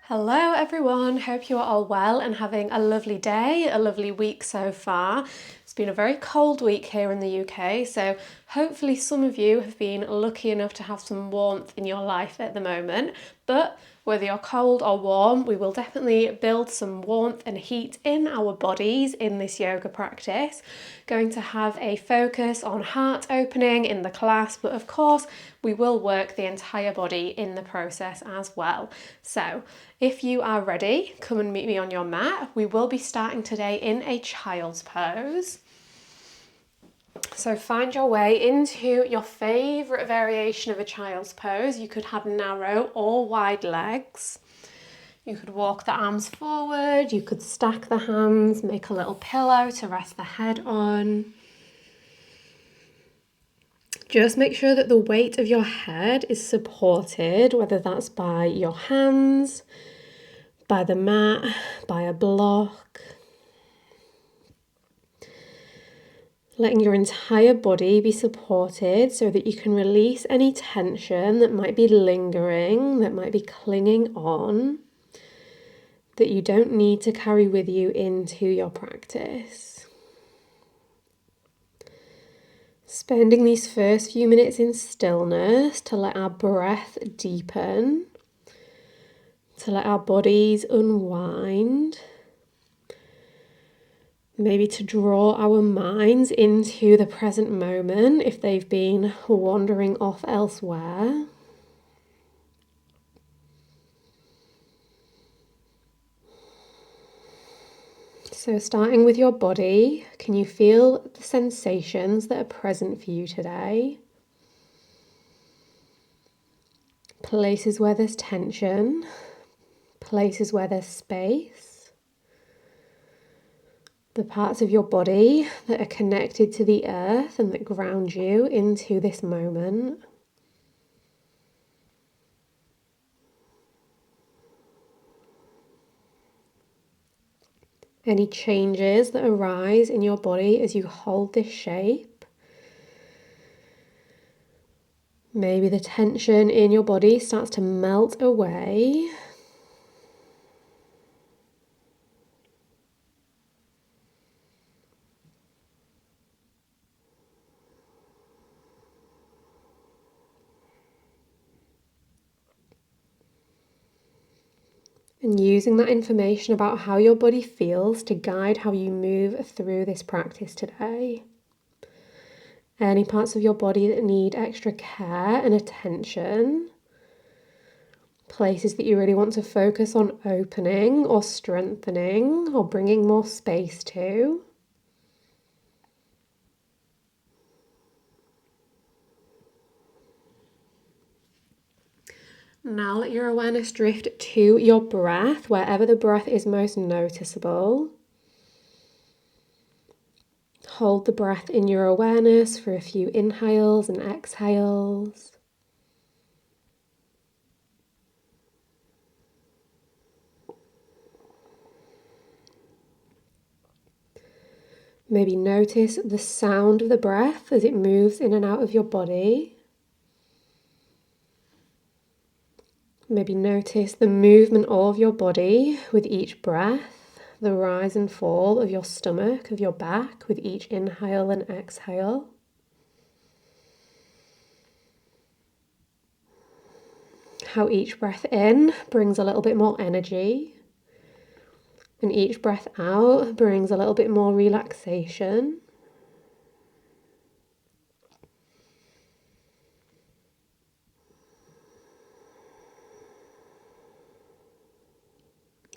Hello everyone, hope you are all well and having a lovely day, a lovely week so far. It's been a very cold week here in the UK, so hopefully some of you have been lucky enough to have some warmth in your life at the moment. But whether you're cold or warm, we will definitely build some warmth and heat in our bodies in this yoga practice. Going to have a focus on heart opening in the class, but of course we will work the entire body in the process as well. So if you are ready, come and meet me on your mat. We will be starting today in a child's pose. So find your way into your favourite variation of a child's pose. You could have narrow or wide legs. You could walk the arms forward, you could stack the hands, make a little pillow to rest the head on. Just make sure that the weight of your head is supported, whether that's by your hands, by the mat, by a block. Letting your entire body be supported so that you can release any tension that might be lingering, that might be clinging on, that you don't need to carry with you into your practice. Spending these first few minutes in stillness to let our breath deepen, to let our bodies unwind. Maybe to draw our minds into the present moment if they've been wandering off elsewhere. So starting with your body, can you feel the sensations that are present for you today? Places where there's tension, places where there's space. The parts of your body that are connected to the earth and that ground you into this moment. Any changes that arise in your body as you hold this shape. Maybe the tension in your body starts to melt away. And using that information about how your body feels to guide how you move through this practice today. Any parts of your body that need extra care and attention. Places that you really want to focus on opening or strengthening or bringing more space to. Now let your awareness drift to your breath, wherever the breath is most noticeable. Hold the breath in your awareness for a few inhales and exhales. Maybe notice the sound of the breath as it moves in and out of your body. Maybe notice the movement of your body with each breath, the rise and fall of your stomach, of your back with each inhale and exhale. How each breath in brings a little bit more energy, and each breath out brings a little bit more relaxation.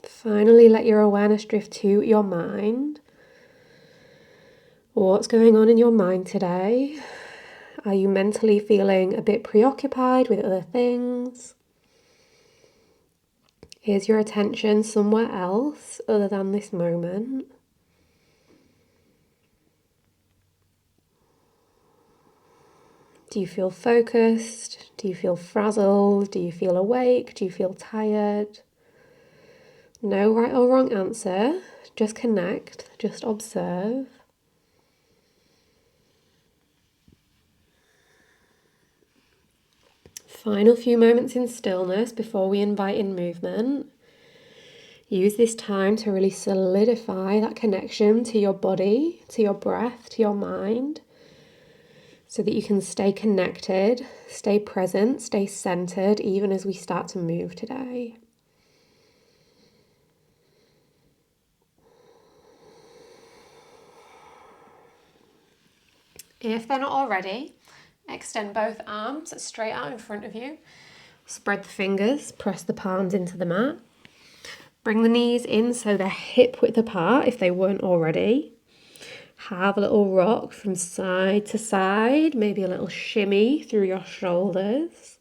Finally, let your awareness drift to your mind. What's going on in your mind today? Are you mentally feeling a bit preoccupied with other things? Is your attention somewhere else other than this moment? Do you feel focused? Do you feel frazzled? Do you feel awake? Do you feel tired? No right or wrong answer. Just connect, just observe. Final few moments in stillness before we invite in movement. Use this time to really solidify that connection to your body, to your breath, to your mind, so that you can stay connected, stay present, stay centered, even as we start to move today. If they're not already, extend both arms straight out in front of you. Spread the fingers, press the palms into the mat. Bring the knees in so they're hip width apart if they weren't already. Have a little rock from side to side, maybe a little shimmy through your shoulders.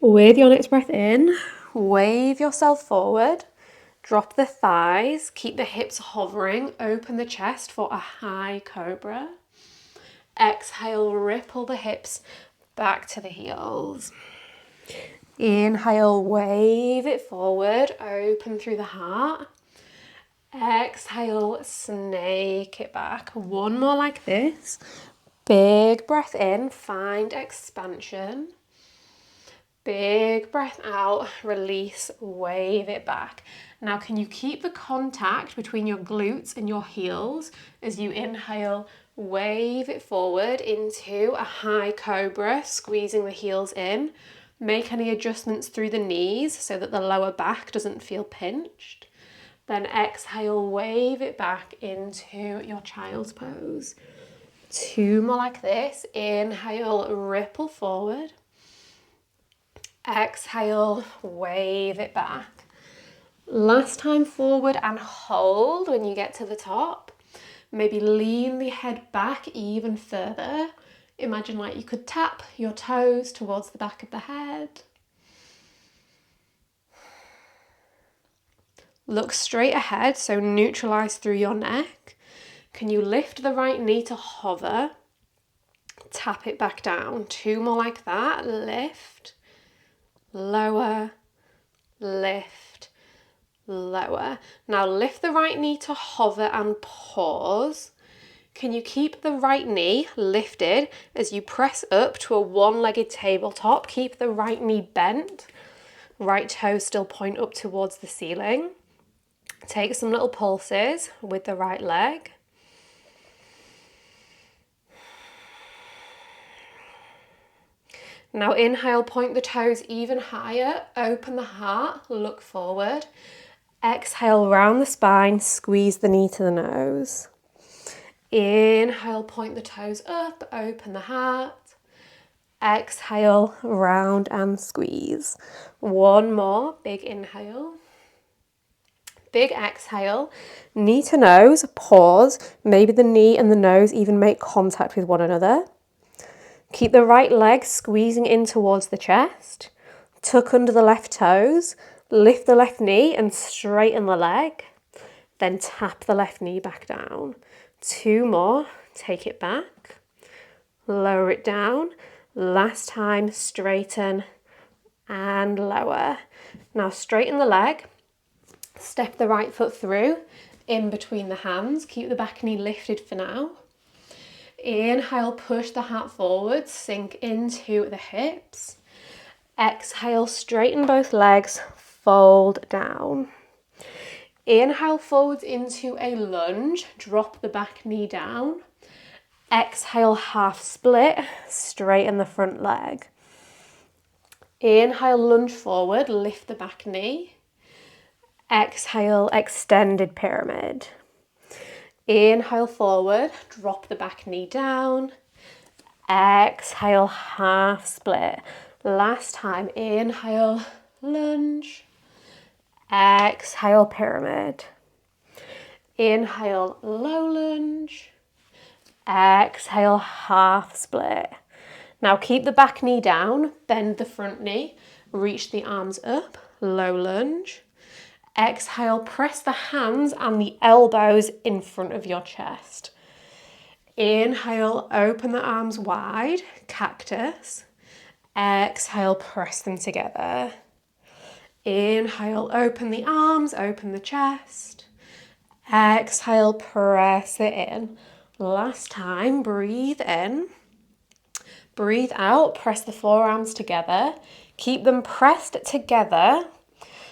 With your next breath in, wave yourself forward. Drop the thighs, keep the hips hovering, open the chest for a high cobra. Exhale, ripple the hips back to the heels. Inhale, wave it forward, open through the heart. Exhale, snake it back. One more like this. Big breath in, find expansion. Big breath out, release, wave it back. Now, can you keep the contact between your glutes and your heels as you inhale, wave it forward into a high cobra, squeezing the heels in. Make any adjustments through the knees so that the lower back doesn't feel pinched. Then exhale, wave it back into your child's pose. Two more like this. Inhale, ripple forward. Exhale, wave it back. Last time forward and hold when you get to the top. Maybe lean the head back even further. Imagine like you could tap your toes towards the back of the head. Look straight ahead, so neutralize through your neck. Can you lift the right knee to hover? Tap it back down. Two more like that. Lift. Lower, lift, lower. Now lift the right knee to hover and pause. Can you keep the right knee lifted as you press up to a one-legged tabletop? Keep the right knee bent. Right toes still point up towards the ceiling. Take some little pulses with the right leg. Now inhale, point the toes even higher, open the heart, look forward. Exhale, round the spine, squeeze the knee to the nose. Inhale, point the toes up, open the heart. Exhale, round and squeeze. One more, big inhale. Big exhale, knee to nose, pause. Maybe the knee and the nose even make contact with one another. Keep the right leg squeezing in towards the chest. Tuck under the left toes. Lift the left knee and straighten the leg. Then tap the left knee back down. Two more. Take it back. Lower it down. Last time, straighten and lower. Now straighten the leg. Step the right foot through in between the hands. Keep the back knee lifted for now. Inhale, push the heart forward, sink into the hips. Exhale, straighten both legs, fold down. Inhale, forwards into a lunge, drop the back knee down. Exhale, half split, straighten the front leg. Inhale, lunge forward, lift the back knee. Exhale, extended pyramid. Inhale forward, drop the back knee down. Exhale, half split. Last time, inhale, lunge. Exhale, pyramid. Inhale, low lunge. Exhale, half split. Now keep the back knee down, bend the front knee, reach the arms up, low lunge. Exhale, press the hands and the elbows in front of your chest. Inhale, open the arms wide, cactus. Exhale, press them together. Inhale, open the arms, open the chest. Exhale, press it in. Last time, breathe in. Breathe out, press the forearms together. Keep them pressed together.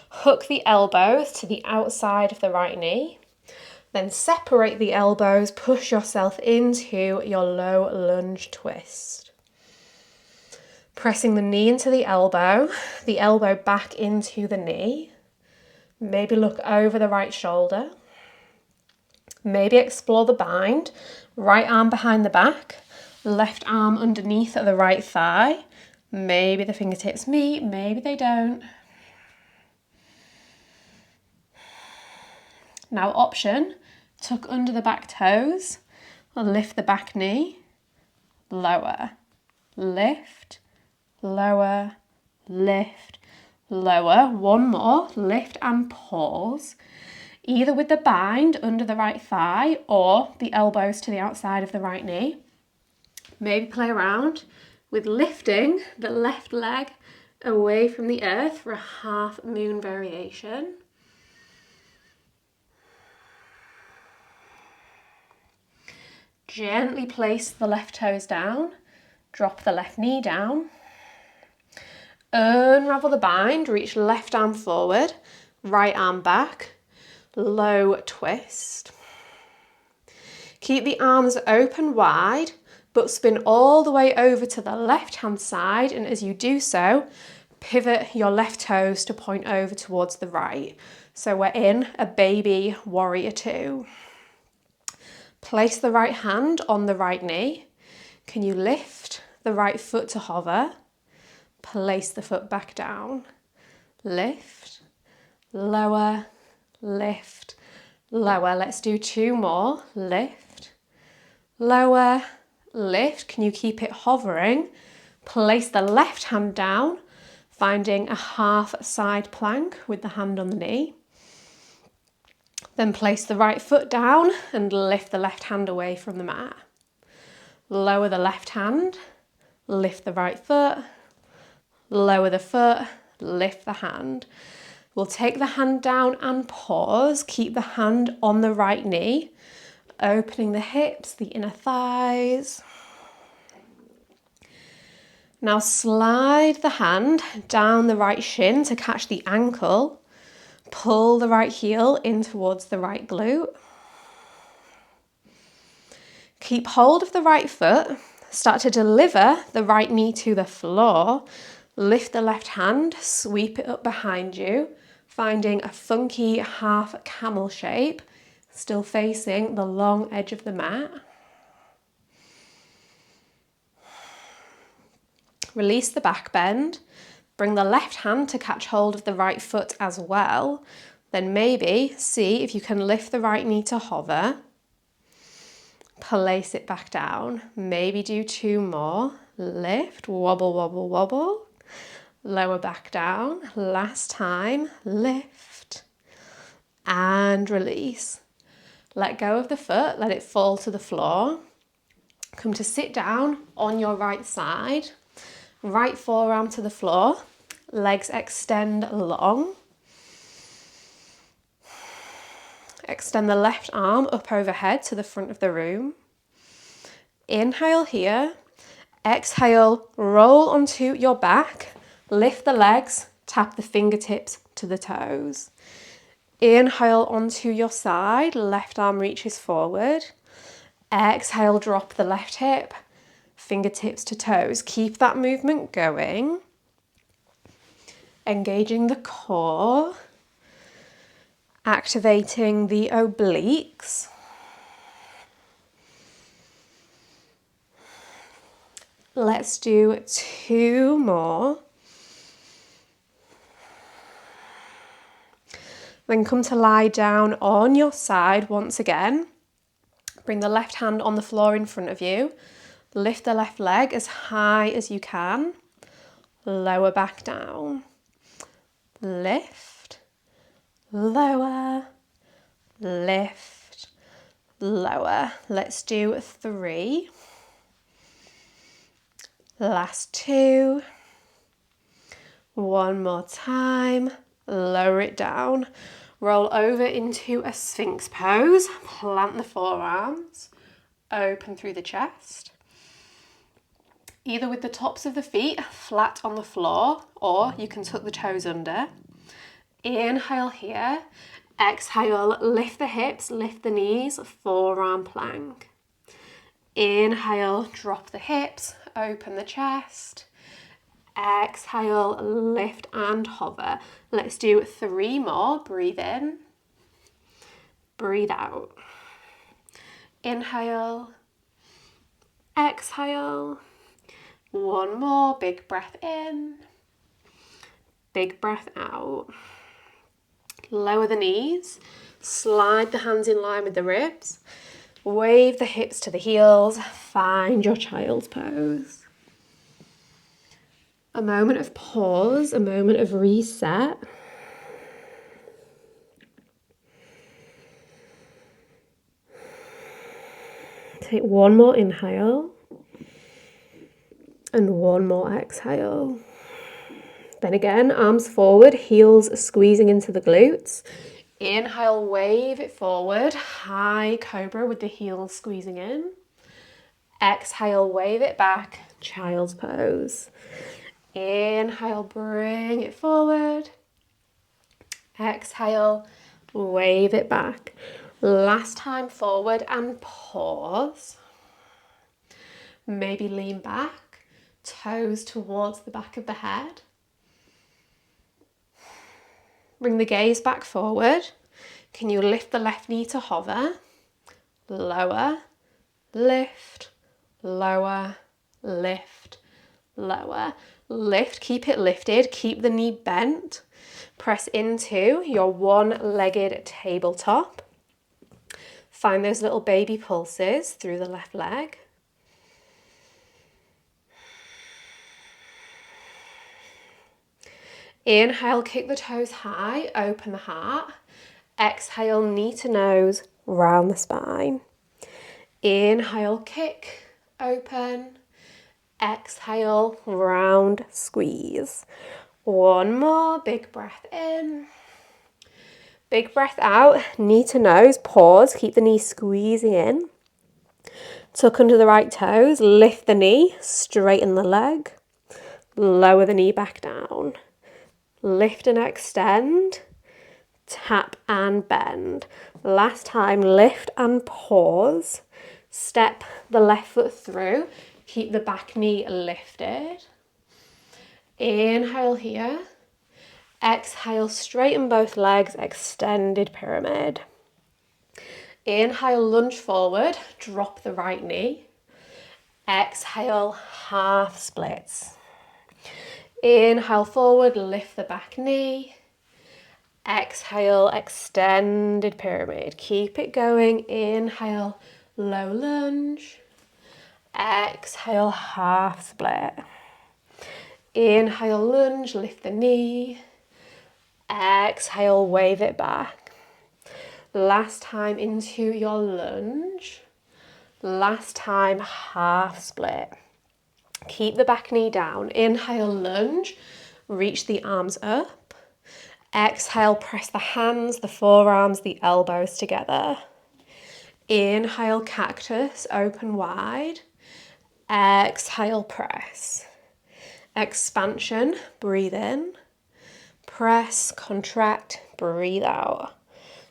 Hook the elbows to the outside of the right knee. Then separate the elbows, push yourself into your low lunge twist. Pressing the knee into the elbow back into the knee. Maybe look over the right shoulder. Maybe explore the bind. Right arm behind the back, left arm underneath the right thigh. Maybe the fingertips meet, maybe they don't. Now option, tuck under the back toes, lift the back knee, lower, lift, lower, lift, lower. One more, lift and pause. Either with the bind under the right thigh or the elbows to the outside of the right knee. Maybe play around with lifting the left leg away from the earth for a half moon variation. Gently place the left toes down, drop the left knee down. Unravel the bind, reach left arm forward, right arm back. Low twist. Keep the arms open wide, but spin all the way over to the left hand side, and as you do so, pivot your left toes to point over towards the right. So we're in a baby warrior two. Place the right hand on the right knee. Can you lift the right foot to hover? Place the foot back down. Lift, lower, lift, lower. Let's do two more. Lift, lower, lift. Can you keep it hovering? Place the left hand down, finding a half side plank with the hand on the knee. Then place the right foot down and lift the left hand away from the mat. Lower the left hand, lift the right foot, lower the foot, lift the hand. We'll take the hand down and pause. Keep the hand on the right knee, opening the hips, the inner thighs. Now slide the hand down the right shin to catch the ankle. Pull the right heel in towards the right glute. Keep hold of the right foot. Start to deliver the right knee to the floor. Lift the left hand, sweep it up behind you, finding a funky half camel shape, still facing the long edge of the mat. Release the back bend. Bring the left hand to catch hold of the right foot as well. Then maybe see if you can lift the right knee to hover. Place it back down. Maybe do two more. Lift, wobble, wobble, wobble. Lower back down. Last time. Lift and release. Let go of the foot. Let it fall to the floor. Come to sit down on your right side. Right forearm to the floor. Legs extend long. Extend the left arm up overhead to the front of the room. Inhale here. Exhale, roll onto your back. Lift the legs, tap the fingertips to the toes. Inhale onto your side, left arm reaches forward. Exhale, drop the left hip, fingertips to toes. Keep that movement going. Engaging the core. Activating the obliques. Let's do two more. Then come to lie down on your side once again. Bring the left hand on the floor in front of you. Lift the left leg as high as you can. Lower back down. Lift, lower, lift, lower. Let's do three. Last two. One more time. Lower it down. Roll over into a Sphinx pose. Plant the forearms. Open through the chest. either with the tops of the feet flat on the floor, or you can tuck the toes under. Inhale here. Exhale, lift the hips, lift the knees, forearm plank. Inhale, drop the hips, open the chest. Exhale, lift and hover. Let's do 3 more. Breathe in. Breathe out. Inhale. Exhale. 1 more. Big breath in. Big breath out. Lower the knees. Slide the hands in line with the ribs. Wave the hips to the heels. Find your child's pose. A moment of pause, a moment of reset. Take 1 more inhale and 1 more exhale. Then again, arms forward, heels squeezing into the glutes. Inhale, wave it forward, high cobra with the heels squeezing in. Exhale, wave it back, child's pose. Inhale, bring it forward. Exhale, wave it back. Last time forward and pause. Maybe lean back, toes towards the back of the head. Bring the gaze back forward. Can you lift the left knee to hover? Lower, lift, lower, lift, lower. Lift, keep it lifted, keep the knee bent. Press into your one-legged tabletop. Find those little baby pulses through the left leg. Inhale, kick the toes high, open the heart. Exhale, knee to nose, round the spine. Inhale, kick, open. Exhale, round, squeeze. 1 more, big breath in. Big breath out, knee to nose, pause, keep the knee squeezing in. Tuck under the right toes, lift the knee, straighten the leg. Lower the knee back down. Lift and extend, tap and bend. Last time, lift and pause. Step the left foot through, keep the back knee lifted. Inhale here. Exhale, straighten both legs, extended pyramid. Inhale, lunge forward, drop the right knee. Exhale, half splits. Inhale forward, lift the back knee. Exhale, extended pyramid. Keep it going. Inhale, low lunge. Exhale, half split. Inhale, lunge, lift the knee. Exhale, wave it back. Last time into your lunge. Last time, half split. Keep the back knee down. Inhale, lunge. Reach the arms up. Exhale, press the hands, the forearms, the elbows together. Inhale, cactus, open wide. Exhale, press. Expansion, breathe in. Press, contract, breathe out.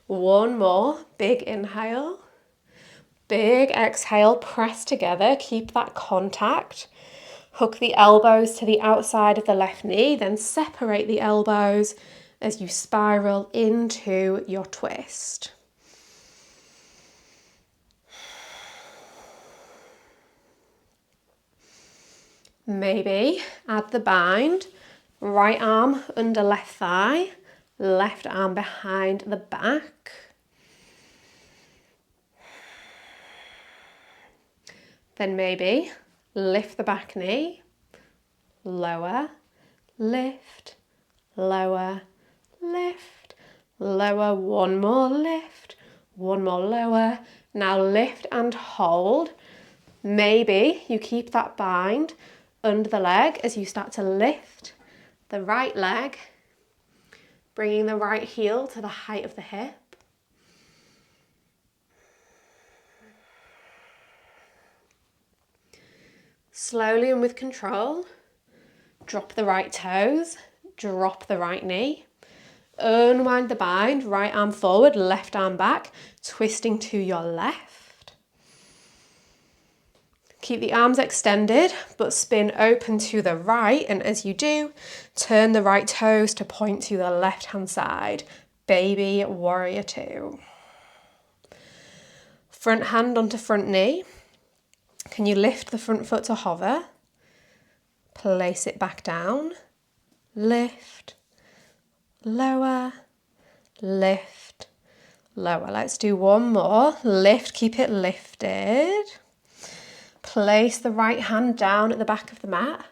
1 more, big inhale. Big exhale, press together, keep that contact. Hook the elbows to the outside of the left knee, then separate the elbows as you spiral into your twist. Maybe add the bind, right arm under left thigh, left arm behind the back. Then maybe lift the back knee, lower, lift, lower, lift, lower. 1 more lift, 1 more lower. Now lift and hold. Maybe you keep that bind under the leg as you start to lift the right leg, bringing the right heel to the height of the hip. Slowly and with control, drop the right toes, drop the right knee, unwind the bind, right arm forward, left arm back, twisting to your left. Keep the arms extended, but spin open to the right, and as you do, turn the right toes to point to the left-hand side. Baby warrior two. Front hand onto front knee. Can you lift the front foot to hover? Place it back down. Lift, lower, lift, lower. Let's do one more. Lift, keep it lifted. Place the right hand down at the back of the mat.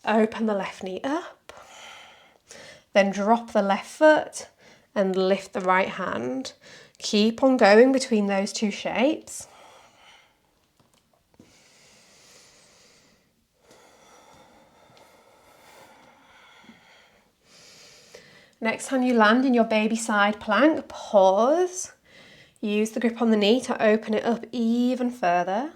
Open the left knee up. Then drop the left foot and lift the right hand. Keep on going between those two shapes. Next time you land in your baby side plank, pause. Use the grip on the knee to open it up even further.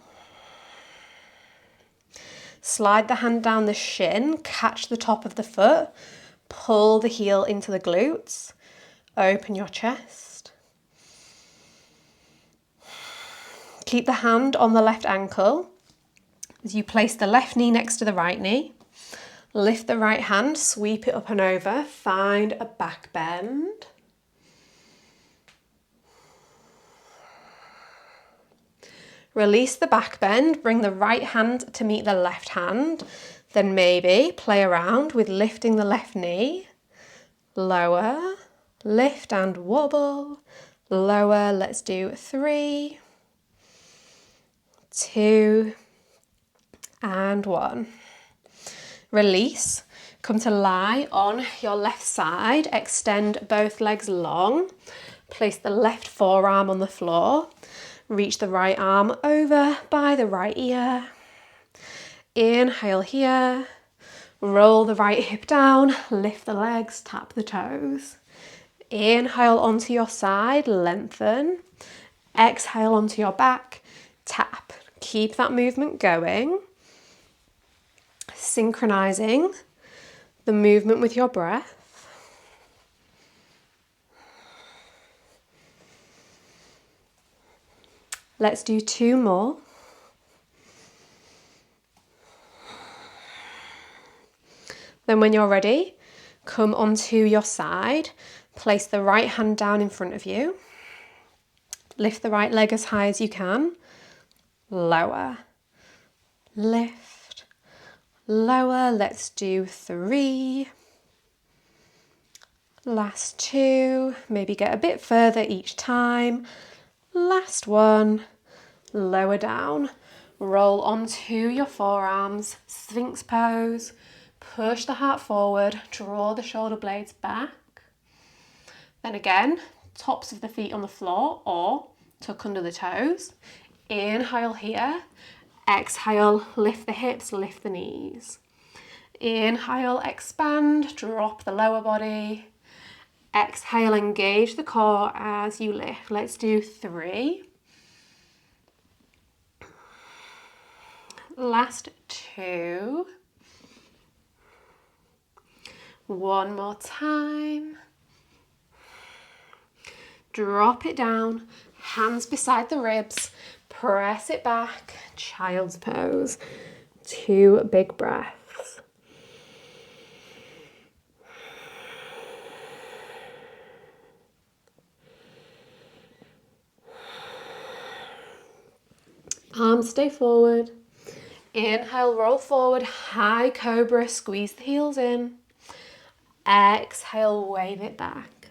Slide the hand down the shin, catch the top of the foot, pull the heel into the glutes, open your chest. Keep the hand on the left ankle as you place the left knee next to the right knee. Lift the right hand, sweep it up and over, find a back bend. Release the back bend, bring the right hand to meet the left hand, then maybe play around with lifting the left knee. Lower, lift and wobble, lower, let's do 3, 2, and 1. Release, come to lie on your left side, extend both legs long, place the left forearm on the floor, reach the right arm over by the right ear, inhale here, roll the right hip down, lift the legs, tap the toes, inhale onto your side, lengthen, exhale onto your back, tap, keep that movement going. Synchronizing the movement with your breath. Let's do 2 more. Then when you're ready, come onto your side, place the right hand down in front of you, lift the right leg as high as you can, lower, lift, lower, let's do 3, last 2, maybe get a bit further each time, last 1, lower down, roll onto your forearms, Sphinx pose, push the heart forward, draw the shoulder blades back, then again, tops of the feet on the floor or tuck under the toes, inhale here, exhale, lift the hips, lift the knees. Inhale, expand, drop the lower body. Exhale, engage the core as you lift. Let's do 3. Last 2. One more time. Drop it down, hands beside the ribs. Press it back, child's pose. 2 big breaths. Arms stay forward. Inhale, roll forward, high cobra, squeeze the heels in. Exhale, wave it back.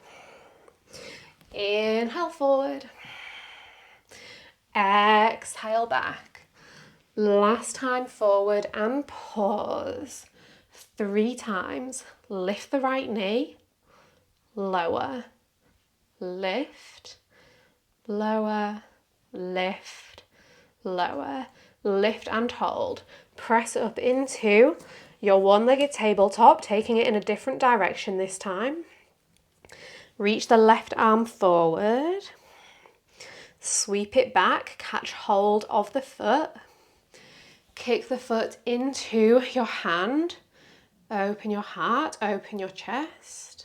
Inhale forward. Exhale back. Last time forward and pause. 3 times. Lift the right knee. Lower. Lift. Lower. Lift. Lower. Lift and hold. Press up into your one-legged tabletop, taking it in a different direction this time. Reach the left arm forward. Sweep it back, catch hold of the foot. Kick the foot into your hand. Open your heart, open your chest.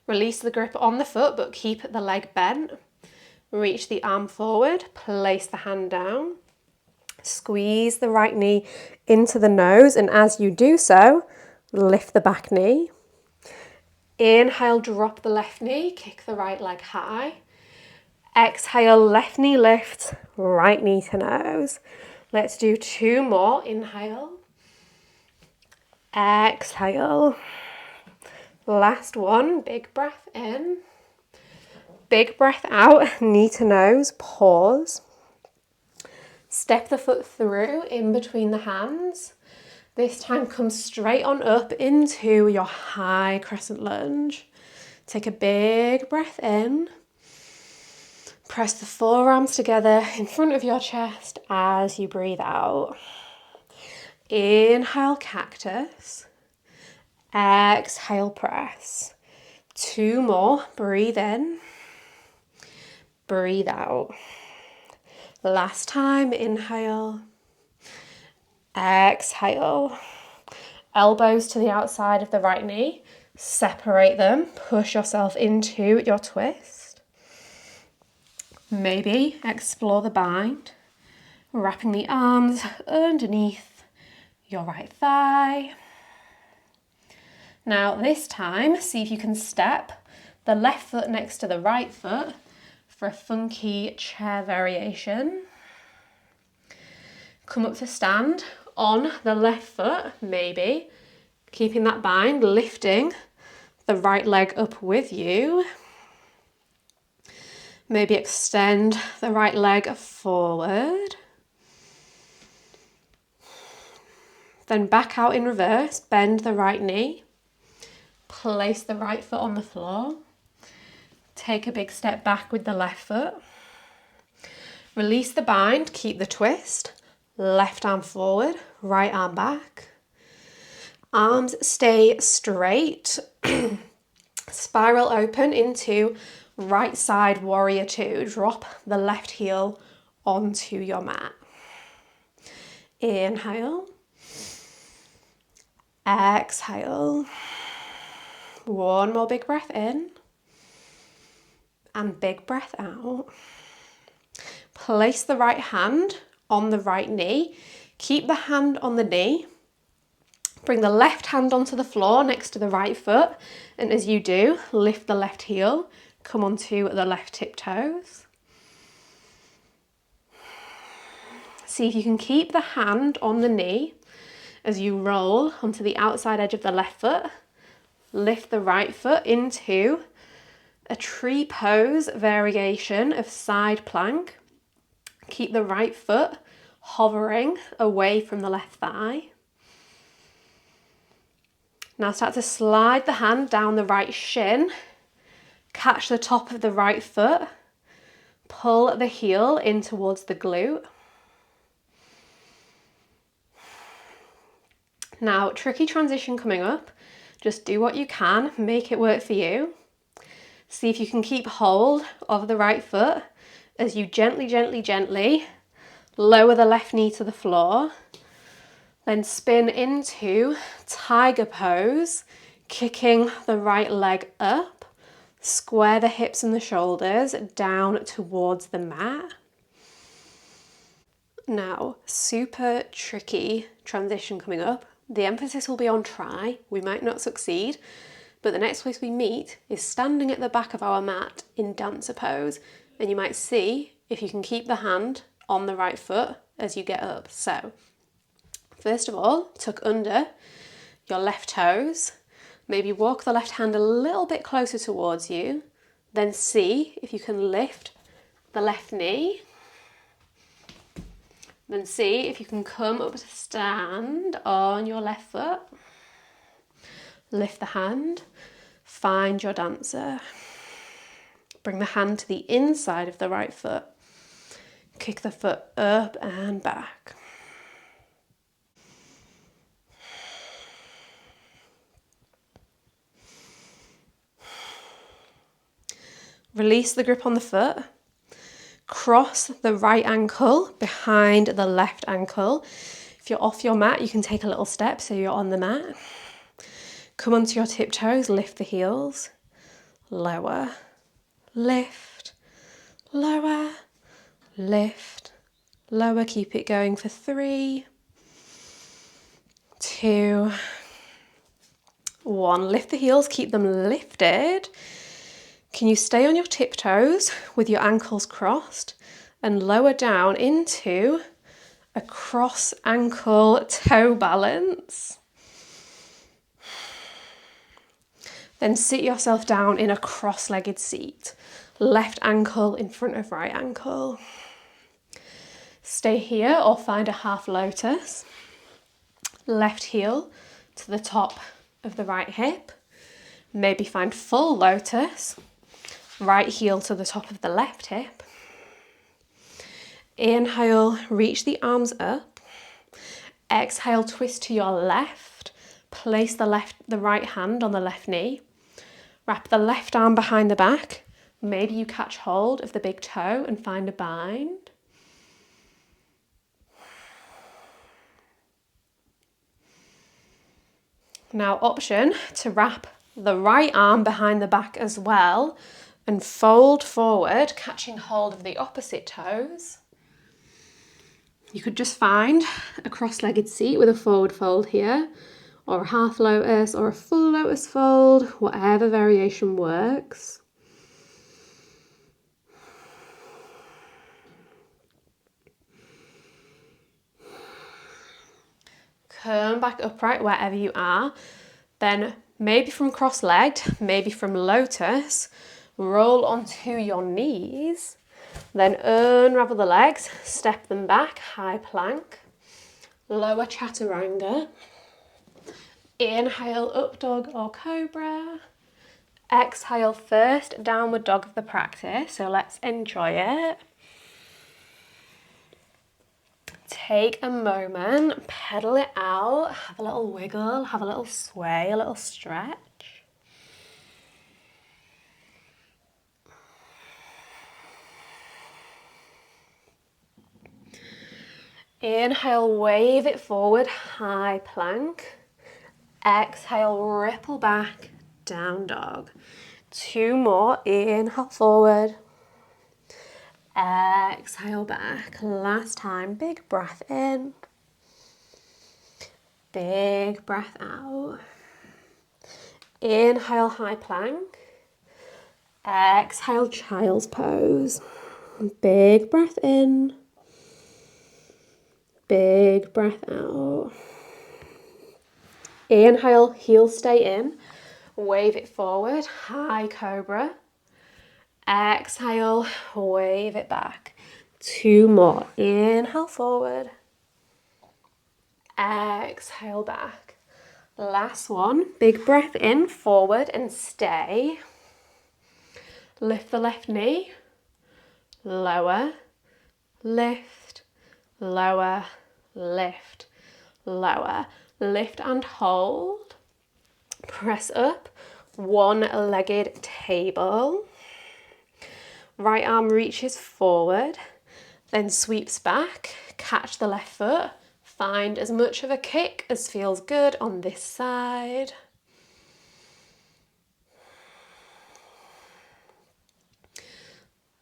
Release the grip on the foot, but keep the leg bent. Reach the arm forward, place the hand down. Squeeze the right knee into the nose, and as you do so, lift the back knee. Inhale, drop the left knee, kick the right leg high. Exhale, left knee lifts, right knee to nose. Let's do 2 more. Inhale. Exhale. Last one, big breath in. Big breath out, knee to nose, pause. Step the foot through in between the hands. This time come straight on up into your high crescent lunge. Take a big breath in. Press the forearms together in front of your chest as you breathe out. Inhale, cactus. Exhale, press. 2 more. Breathe in. Breathe out. Last time, inhale. Exhale. Elbows to the outside of the right knee. Separate them. Push yourself into your twist. Maybe explore the bind. Wrapping the arms underneath your right thigh. Now this time, see if you can step the left foot next to the right foot for a funky chair variation. Come up to stand on the left foot, maybe, keeping that bind, lifting the right leg up with you. Maybe extend the right leg forward. Then back out in reverse, bend the right knee. Place the right foot on the floor. Take a big step back with the left foot. Release the bind, keep the twist. Left arm forward, right arm back. Arms stay straight. Spiral open into right side warrior 2. Drop the left heel onto your mat. Inhale. Exhale. 1 more big breath in. And big breath out. Place the right hand on the right knee. Keep the hand on the knee. Bring the left hand onto the floor next to the right foot. And as you do, lift the left heel. Come onto the left tiptoes. See if you can keep the hand on the knee as you roll onto the outside edge of the left foot. Lift the right foot into a tree pose variation of side plank. Keep the right foot hovering away from the left thigh. Now start to slide the hand down the right shin. Catch the top of the right foot. Pull the heel in towards the glute. Now, tricky transition coming up. Just do what you can, make it work for you. See if you can keep hold of the right foot as you gently, gently, gently lower the left knee to the floor. Then spin into tiger pose, kicking the right leg up. Square the hips and the shoulders down towards the mat. Now, super tricky transition coming up. The emphasis will be on try. We might not succeed, but the next place we meet is standing at the back of our mat in dancer pose. And you might see if you can keep the hand on the right foot as you get up. So, first of all, tuck under your left toes. Maybe walk the left hand a little bit closer towards you. Then see if you can lift the left knee. Then see if you can come up to stand on your left foot. Lift the hand. Find your dancer. Bring the hand to the inside of the right foot. Kick the foot up and back. Release the grip on the foot. cross the right ankle behind the left ankle. If you're off your mat, you can take a little step so you're on the mat. Come onto your tiptoes, lift the heels, lower, lift, lower, lift, lower. Keep it going for 3, 2, 1. Lift the heels, keep them lifted. Can you stay on your tiptoes with your ankles crossed and lower down into a cross ankle toe balance? Then sit yourself down in a cross-legged seat. Left ankle in front of right ankle. Stay here or find a half lotus. Left heel to the top of the right hip. Maybe find full lotus. Right heel to the top of the left hip. Inhale, reach the arms up. Exhale, twist to your left. Place the right hand on the left knee. Wrap the left arm behind the back. Maybe you catch hold of the big toe and find a bind. Now, option to wrap the right arm behind the back as well and fold forward, catching hold of the opposite toes. You could just find a cross-legged seat with a forward fold here, or a half lotus or a full lotus fold, whatever variation works. Come back upright wherever you are. Then maybe from cross-legged, maybe from lotus, roll onto your knees. Then unravel the legs, step them back, high plank, lower chaturanga. Inhale, up dog or cobra. Exhale, first downward dog of the practice, so let's enjoy it. Take a moment, pedal it out, have a little wiggle, have a little sway, a little stretch. Inhale, wave it forward, high plank. Exhale, ripple back, down dog. 2 more, inhale forward. Exhale back, last time, big breath in. Big breath out. Inhale, high plank. Exhale, child's pose. Big breath in. Big breath out. Inhale, heels stay in. Wave it forward, high cobra. Exhale, wave it back. 2 more. Inhale forward. Exhale back. Last one. Big breath in, forward and stay. Lift the left knee. Lower, lift, lower, lift, lower. Lift and hold. Press up. One-legged table. Right arm reaches forward, then sweeps back. Catch the left foot. Find as much of a kick as feels good on this side.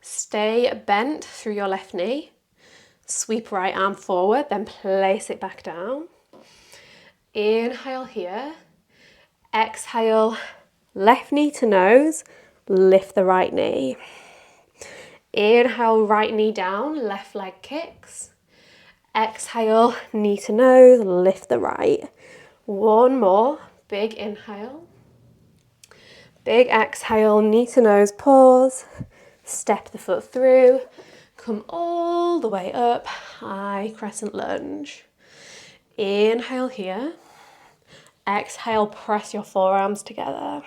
Stay bent through your left knee. Sweep right arm forward, then place it back down. Inhale here. Exhale, left knee to nose, lift the right knee. Inhale, right knee down, left leg kicks. Exhale, knee to nose, lift the right. 1 more, big inhale. Big exhale, knee to nose, pause. Step the foot through. Come all the way up, high crescent lunge. Inhale here. Exhale, press your forearms together.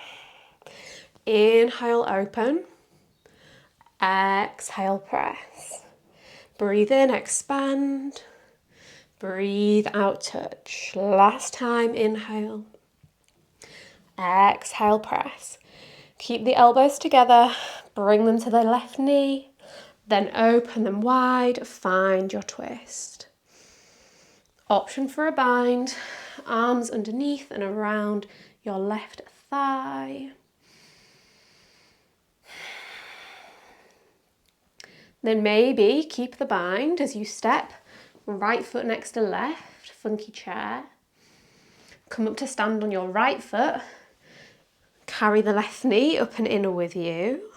Inhale, open. Exhale, press. Breathe in, expand. Breathe out, touch. Last time, inhale. Exhale, press. Keep the elbows together. Bring them to the left knee. Then open them wide, find your twist. Option for a bind, arms underneath and around your left thigh. Then maybe keep the bind as you step right foot next to left, funky chair. Come up to stand on your right foot. Carry the left knee up and in with you.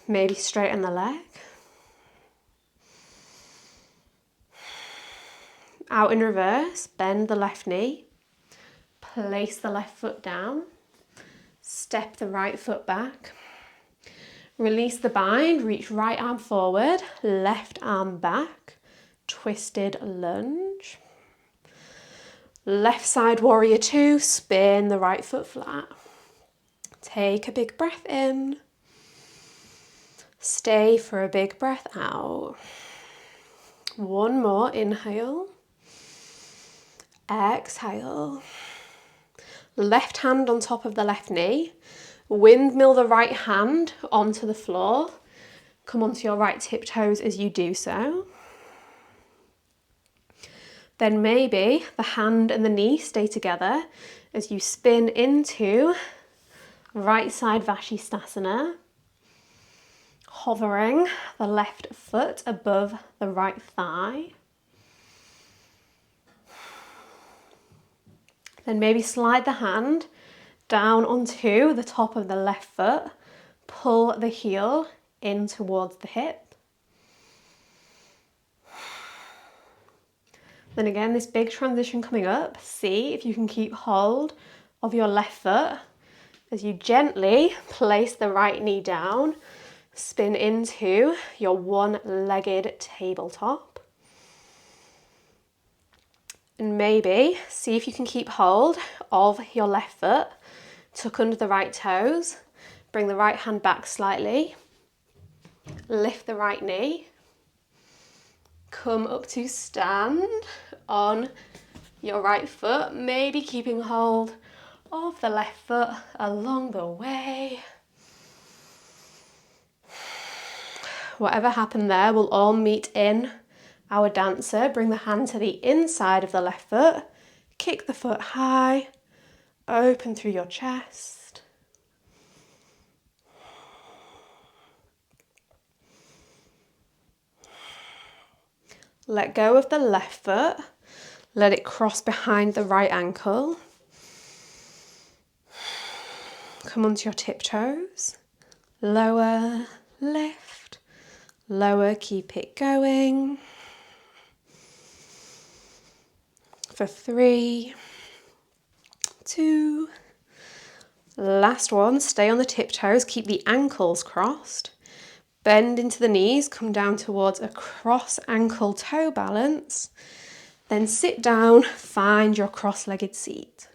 Maybe straighten the leg. Out in reverse, bend the left knee. Place the left foot down. Step the right foot back. Release the bind, reach right arm forward, left arm back. Twisted lunge. Left side warrior two, spin the right foot flat. Take a big breath in. Stay for a big breath out. One more, inhale. Exhale. Left hand on top of the left knee. Windmill the right hand onto the floor. Come onto your right tiptoes as you do so. Then maybe the hand and the knee stay together as you spin into right side Vashisthasana, hovering the left foot above the right thigh. Then maybe slide the hand down onto the top of the left foot, pull the heel in towards the hip. Then again, this big transition coming up, see if you can keep hold of your left foot as you gently place the right knee down, spin into your one-legged tabletop. And maybe see if you can keep hold of your left foot, tuck under the right toes, bring the right hand back slightly, lift the right knee, come up to stand on your right foot, maybe keeping hold of the left foot along the way. Whatever happened there will all meet in our dancer. Bring the hand to the inside of the left foot, kick the foot high, open through your chest. Let go of the left foot, let it cross behind the right ankle. Come onto your tiptoes, lower, lift, lower, keep it going. For 3, 2, last one, stay on the tiptoes, keep the ankles crossed. Bend into the knees, come down towards a cross ankle toe balance. Then sit down, find your cross-legged seat.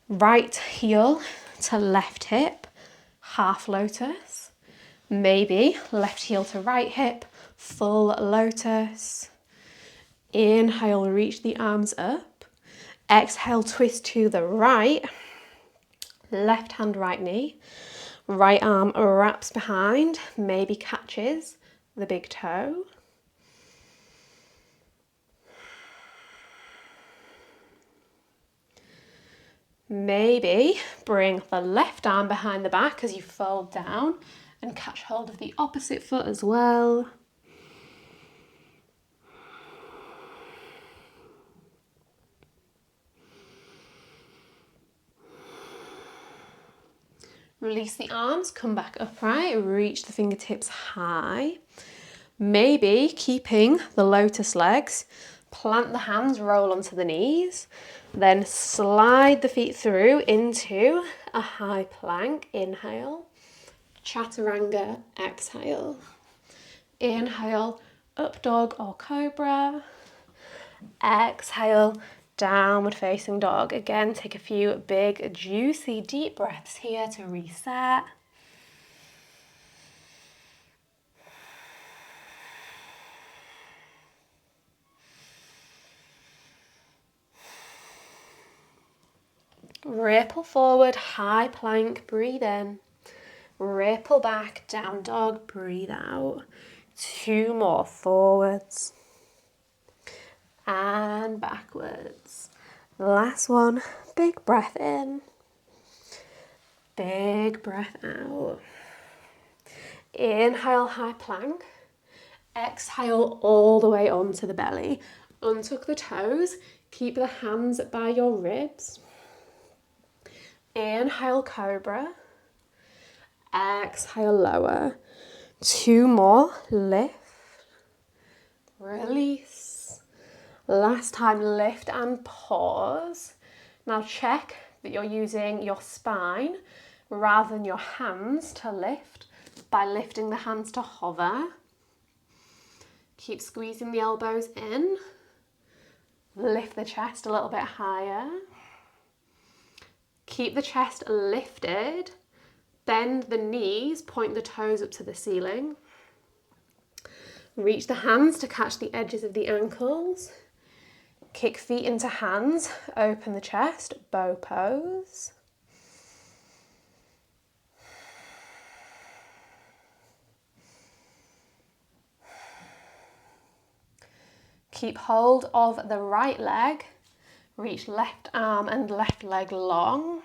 Right heel to left hip, half lotus. Maybe left heel to right hip, full lotus. Inhale, reach the arms up. Exhale, twist to the right. Left hand, right knee. Right arm wraps behind, maybe catches the big toe. Maybe bring the left arm behind the back as you fold down and catch hold of the opposite foot as well. Release the arms, come back upright, reach the fingertips high. Maybe keeping the lotus legs, plant the hands, roll onto the knees, then slide the feet through into a high plank. Inhale, chaturanga, exhale. Inhale, up dog or cobra. Exhale, downward facing dog. Again, take a few big, juicy, deep breaths here to reset. Ripple forward, high plank, breathe in. Ripple back, down dog, breathe out. 2 more, forwards and backwards. Last one, big breath in, big breath out. Inhale, high plank. Exhale all the way onto the belly. Untuck the toes, keep the hands by your ribs. Inhale, cobra. Exhale, lower. 2 more, lift. Release. Last time, lift and pause. Now check that you're using your spine rather than your hands to lift by lifting the hands to hover. Keep squeezing the elbows in. Lift the chest a little bit higher. Keep the chest lifted. Bend the knees, point the toes up to the ceiling. Reach the hands to catch the edges of the ankles. Kick feet into hands, open the chest, bow pose. Keep hold of the right leg. Reach left arm and left leg long.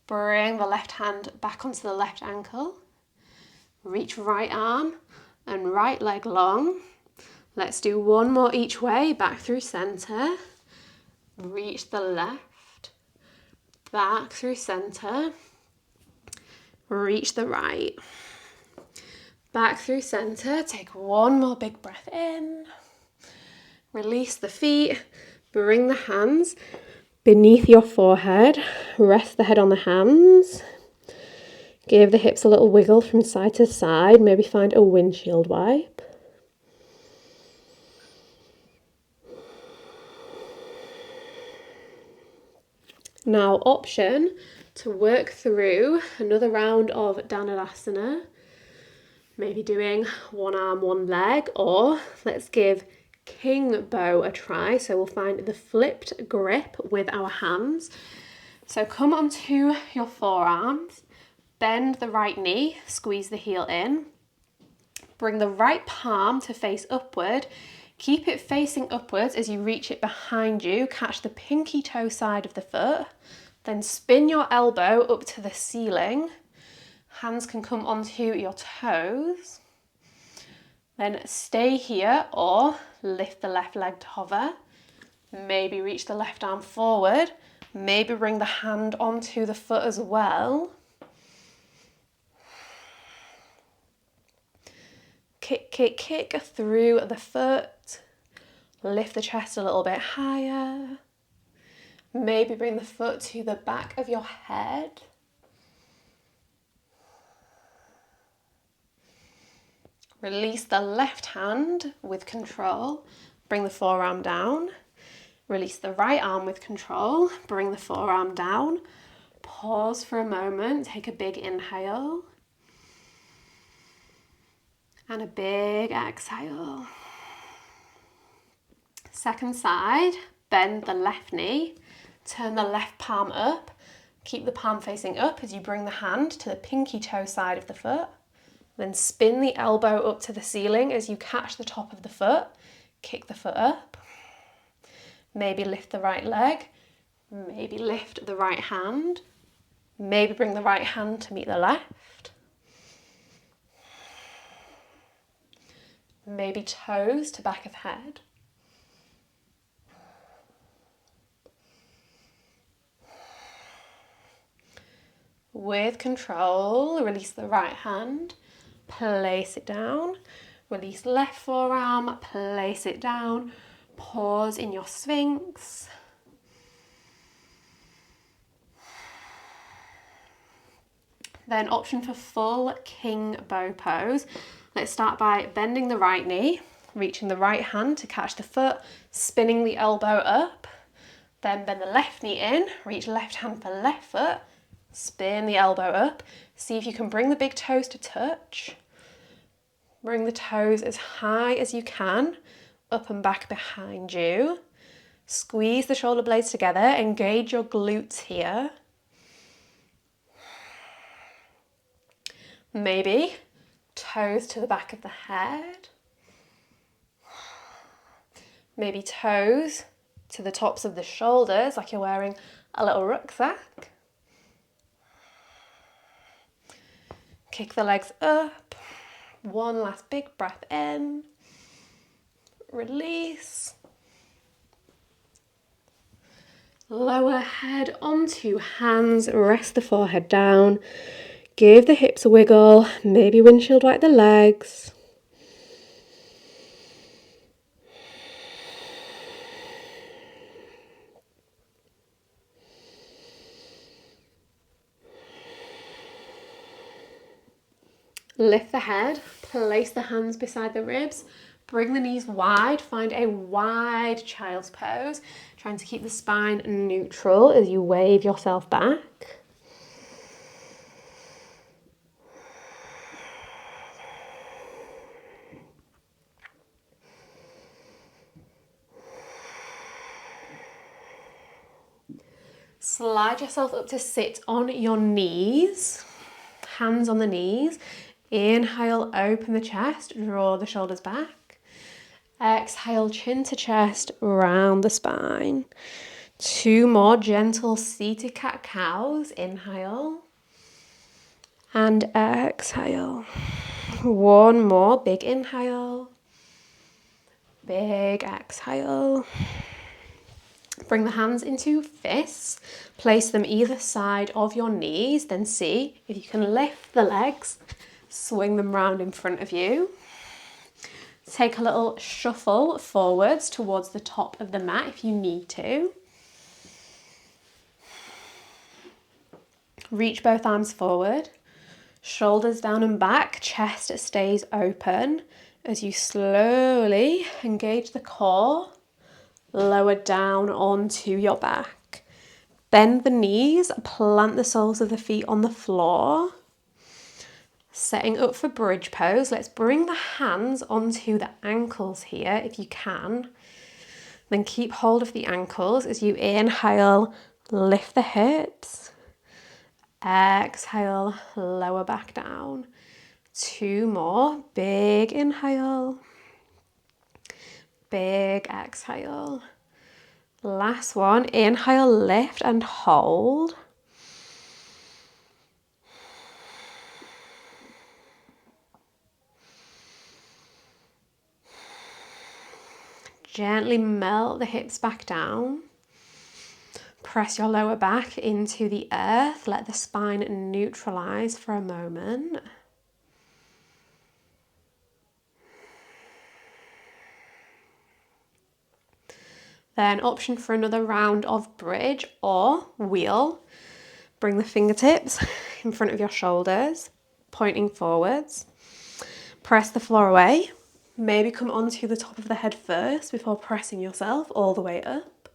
Bring the left hand back onto the left ankle. Reach right arm and right leg long. Let's do 1 more each way, back through center. Reach the left, back through center. Reach the right. Back through center, take 1 more big breath in. Release the feet, bring the hands beneath your forehead. Rest the head on the hands. Give the hips a little wiggle from side to side. Maybe find a windshield wipe. Now, option to work through another round of Dhanurasana. Maybe doing 1 arm, 1 leg, or let's give king bow a try. So we'll find the flipped grip with our hands. So come onto your forearms, bend the right knee, squeeze the heel in, bring the right palm to face upward, keep it facing upwards as you reach it behind you, catch the pinky toe side of the foot, then spin your elbow up to the ceiling, hands can come onto your toes, then stay here or lift the left leg to hover, maybe reach the left arm forward, maybe bring the hand onto the foot as well. Kick, kick, kick through the foot. Lift the chest a little bit higher. Maybe bring the foot to the back of your head. Release the left hand with control. Bring the forearm down. Release the right arm with control. Bring the forearm down. Pause for a moment. Take a big inhale. And a big exhale. Second side, bend the left knee, turn the left palm up, keep the palm facing up as you bring the hand to the pinky toe side of the foot, then spin the elbow up to the ceiling as you catch the top of the foot, kick the foot up, maybe lift the right leg, maybe lift the right hand, maybe bring the right hand to meet the left, maybe toes to back of head. With control, release the right hand, place it down, release left forearm, place it down, pause in your Sphinx. Then option for full king bow pose. Let's start by bending the right knee, reaching the right hand to catch the foot, spinning the elbow up, then bend the left knee in, reach left hand for left foot, spin the elbow up, see if you can bring the big toes to touch. Bring the toes as high as you can, up and back behind you. Squeeze the shoulder blades together, engage your glutes here. Maybe toes to the back of the head. Maybe toes to the tops of the shoulders, like you're wearing a little rucksack. Kick the legs up. One last big breath in. Release. Lower head onto hands, rest the forehead down. Give the hips a wiggle, maybe windshield wipe the legs. Lift the head, place the hands beside the ribs, bring the knees wide, find a wide child's pose, trying to keep the spine neutral as you wave yourself back. Slide yourself up to sit on your knees, hands on the knees. Inhale, open the chest, draw the shoulders back. Exhale, chin to chest, round the spine. 2 more gentle seated cat-cows. Inhale and exhale. 1 more big inhale, big exhale. Bring the hands into fists. Place them either side of your knees. Then see if you can lift the legs. Swing them round in front of you. Take a little shuffle forwards towards the top of the mat if you need to. Reach both arms forward. Shoulders down and back. Chest stays open as you slowly engage the core. Lower down onto your back. Bend the knees. Plant the soles of the feet on the floor. Setting up for bridge pose, let's bring the hands onto the ankles here if you can. Then keep hold of the ankles as you inhale, lift the hips. Exhale, lower back down. 2 more, big inhale. Big exhale. Last one, inhale, lift and hold. Gently melt the hips back down. Press your lower back into the earth. Let the spine neutralize for a moment. Then option for another round of bridge or wheel. Bring the fingertips in front of your shoulders, pointing forwards. Press the floor away. Maybe come onto the top of the head first before pressing yourself all the way up.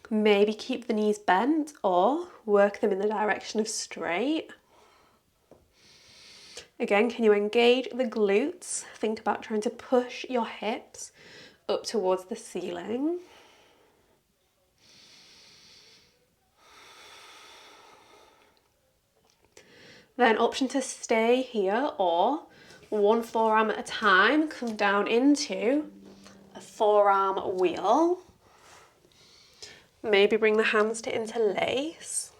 Maybe keep the knees bent or work them in the direction of straight. Again, can you engage the glutes? Think about trying to push your hips up towards the ceiling. Then option to stay here or 1 forearm at a time, come down into a forearm wheel. Maybe bring the hands to interlace.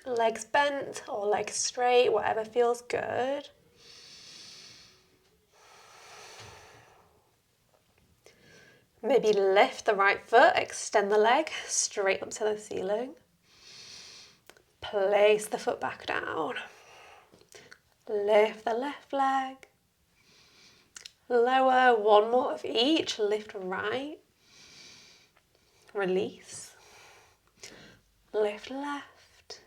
Legs bent or legs straight, whatever feels good. Maybe lift the right foot, extend the leg straight up to the ceiling. Place the foot back down. Lift the left leg. Lower, 1 more of each. Lift right. Release. Lift left.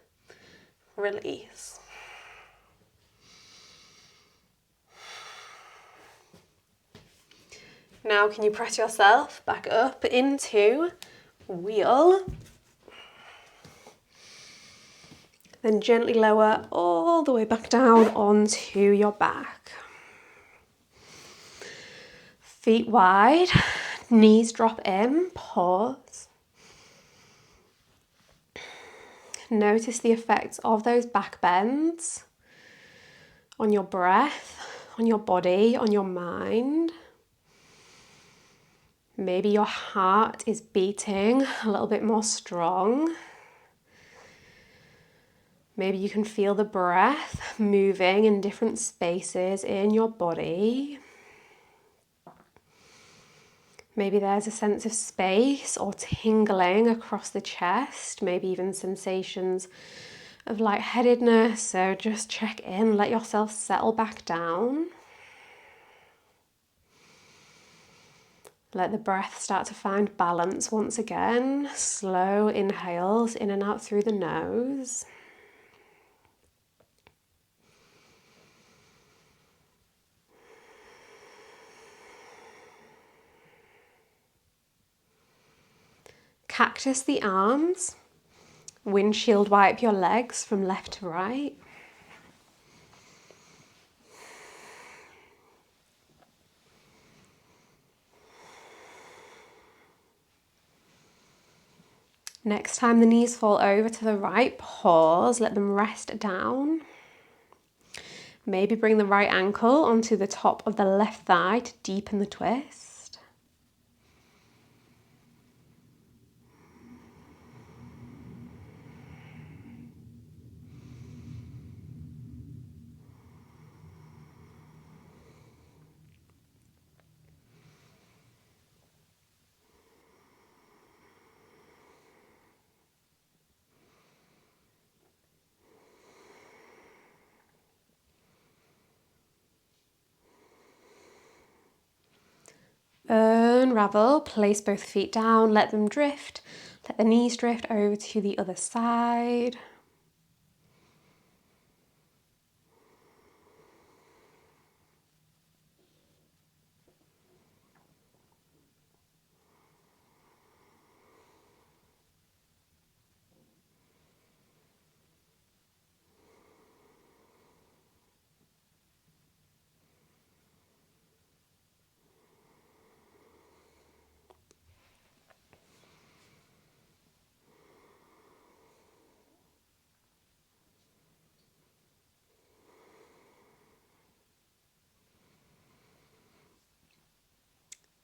Release. Now can you press yourself back up into wheel. Then gently lower all the way back down onto your back. Feet wide, knees drop in, pause. Notice the effects of those back bends on your breath, on your body, on your mind. Maybe your heart is beating a little bit more strong. Maybe you can feel the breath moving in different spaces in your body. Maybe there's a sense of space or tingling across the chest, maybe even sensations of lightheadedness. So just check in, let yourself settle back down. Let the breath start to find balance once again. Slow inhales in and out through the nose. Cactus the arms. Windshield wipe your legs from left to right. Next time the knees fall over to the right, pause, let them rest down. Maybe bring the right ankle onto the top of the left thigh to deepen the twist. Unravel, place both feet down, let them drift. Let the knees drift over to the other side.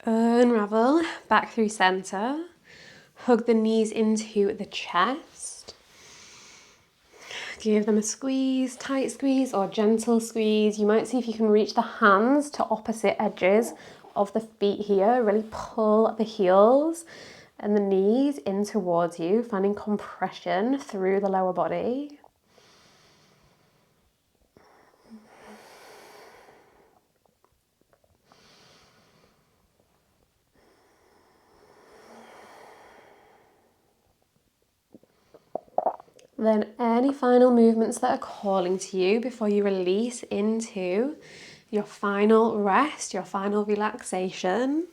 Unravel, back through center. Hug the knees into the chest. Give them a squeeze, tight squeeze or gentle squeeze. You might see if you can reach the hands to opposite edges of the feet here. Really pull the heels and the knees in towards you, finding compression through the lower body. Then any final movements that are calling to you before you release into your final rest, your final relaxation.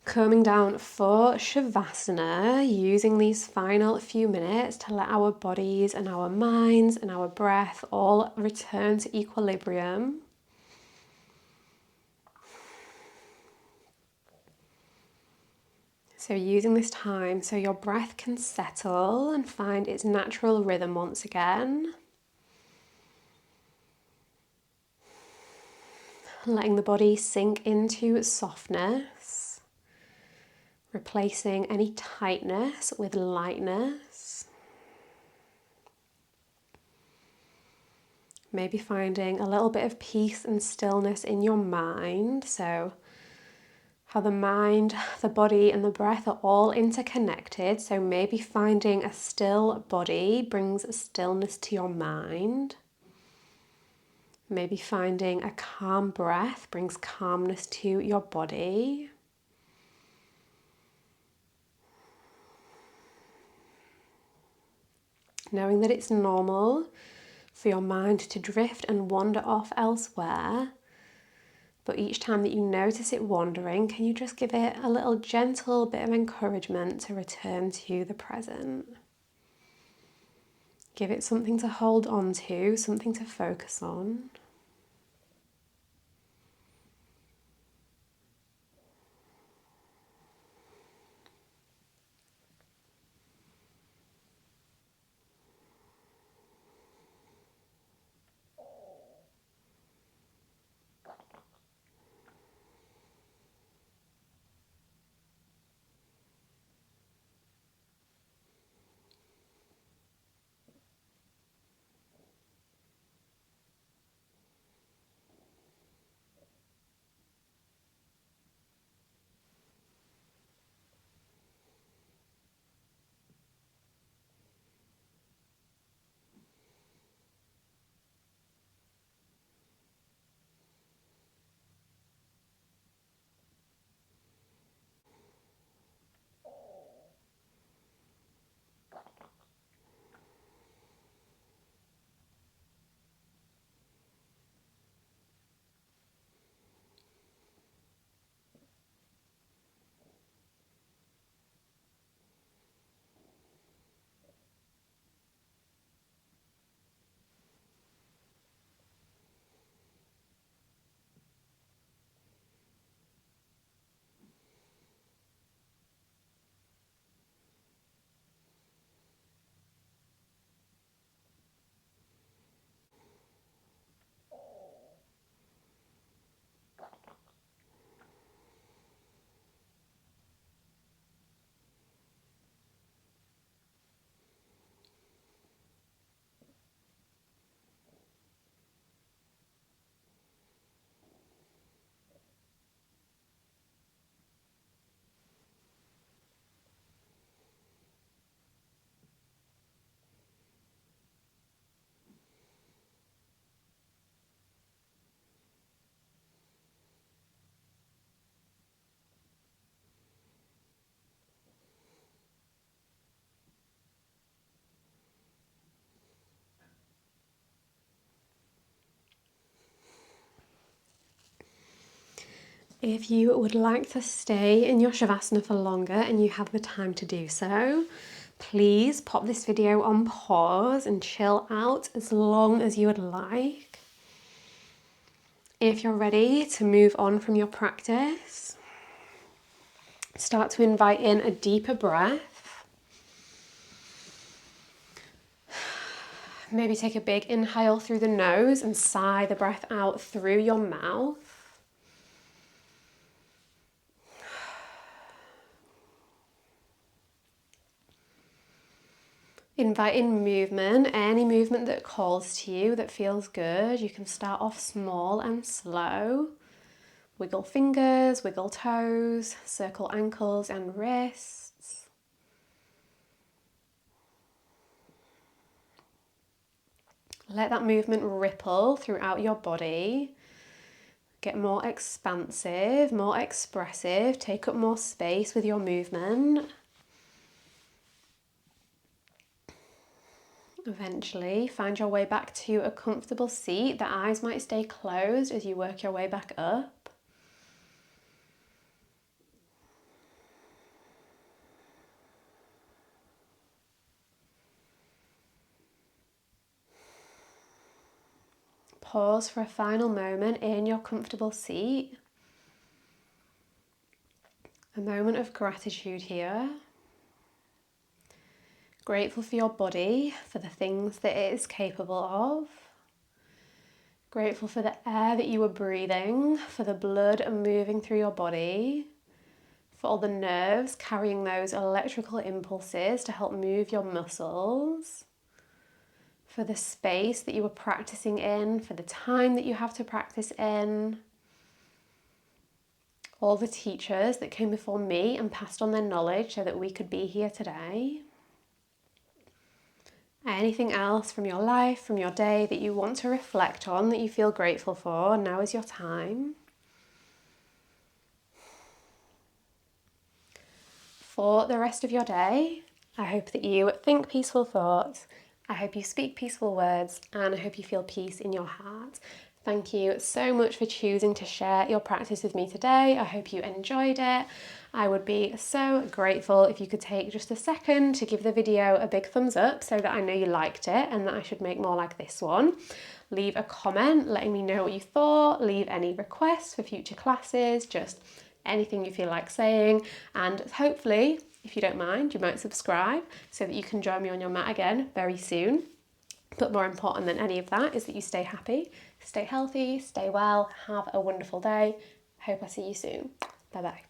Coming down for Shavasana, using these final few minutes to let our bodies and our minds and our breath all return to equilibrium. So using this time so your breath can settle and find its natural rhythm once again. Letting the body sink into softness, replacing any tightness with lightness. Maybe finding a little bit of peace and stillness in your mind. So how the mind, the body and the breath are all interconnected. So maybe finding a still body brings a stillness to your mind. Maybe finding a calm breath brings calmness to your body. Knowing that it's normal for your mind to drift and wander off elsewhere. But each time that you notice it wandering, can you just give it a little gentle bit of encouragement to return to the present? Give it something to hold on to, something to focus on. If you would like to stay in your Shavasana for longer and you have the time to do so, please pop this video on pause and chill out as long as you would like. If you're ready to move on from your practice, start to invite in a deeper breath. Maybe take a big inhale through the nose and sigh the breath out through your mouth. Invite in movement, any movement that calls to you, that feels good. You can start off small and slow. Wiggle fingers, wiggle toes, circle ankles and wrists. Let that movement ripple throughout your body. Get more expansive, more expressive. Take up more space with your movement. Eventually, find your way back to a comfortable seat. The eyes might stay closed as you work your way back up. Pause for a final moment in your comfortable seat. A moment of gratitude here. Grateful for your body, for the things that it is capable of. Grateful for the air that you are breathing, for the blood moving through your body, for all the nerves carrying those electrical impulses to help move your muscles, for the space that you are practicing in, for the time that you have to practice in. All the teachers that came before me and passed on their knowledge so that we could be here today. Anything else from your life, from your day that you want to reflect on, that you feel grateful for, now is your time. For the rest of your day, I hope that you think peaceful thoughts, I hope you speak peaceful words, and I hope you feel peace in your heart. Thank you so much for choosing to share your practice with me today. I hope you enjoyed it. I would be so grateful if you could take just a second to give the video a big thumbs up so that I know you liked it and that I should make more like this one. Leave a comment letting me know what you thought, leave any requests for future classes, just anything you feel like saying, and hopefully, if you don't mind, you might subscribe so that you can join me on your mat again very soon. But more important than any of that is that you stay happy, stay healthy, stay well, have a wonderful day. Hope I see you soon. Bye bye.